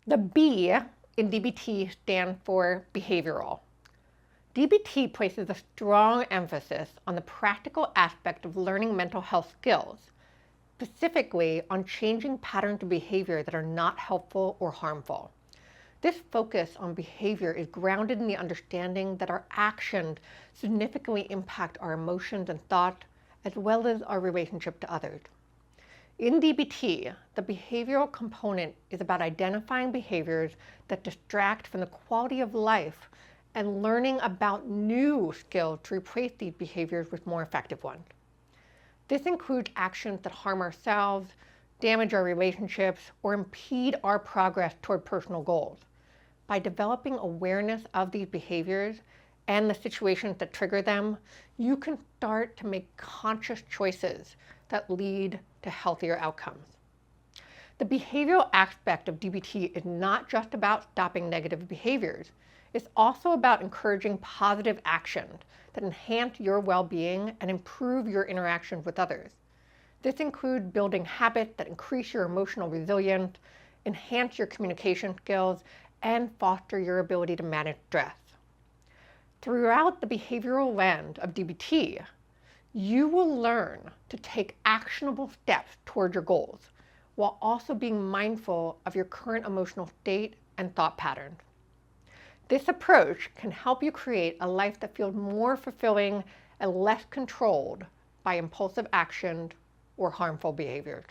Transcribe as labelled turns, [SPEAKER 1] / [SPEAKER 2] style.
[SPEAKER 1] The B in DBT stands for behavioral. DBT places a strong emphasis on the practical aspect of learning mental health skills, specifically on changing patterns of behavior that are not helpful or harmful. This focus on behavior is grounded in the understanding that our actions significantly impact our emotions and thoughts, as well as our relationship to others. In DBT, the behavioral component is about identifying behaviors that distract from the quality of life and learning about new skills to replace these behaviors with more effective ones. This includes actions that harm ourselves, damage our relationships, or impede our progress toward personal goals. By developing awareness of these behaviors and the situations that trigger them, you can start to make conscious choices that lead to healthier outcomes. The behavioral aspect of DBT is not just about stopping negative behaviors. It's also about encouraging positive actions that enhance your well-being and improve your interactions with others. This includes building habits that increase your emotional resilience, enhance your communication skills, and foster your ability to manage stress. Throughout the behavioral lens of DBT, you will learn to take actionable steps toward your goals, while also being mindful of your current emotional state and thought patterns. This approach can help you create a life that feels more fulfilling and less controlled by impulsive actions or harmful behaviors.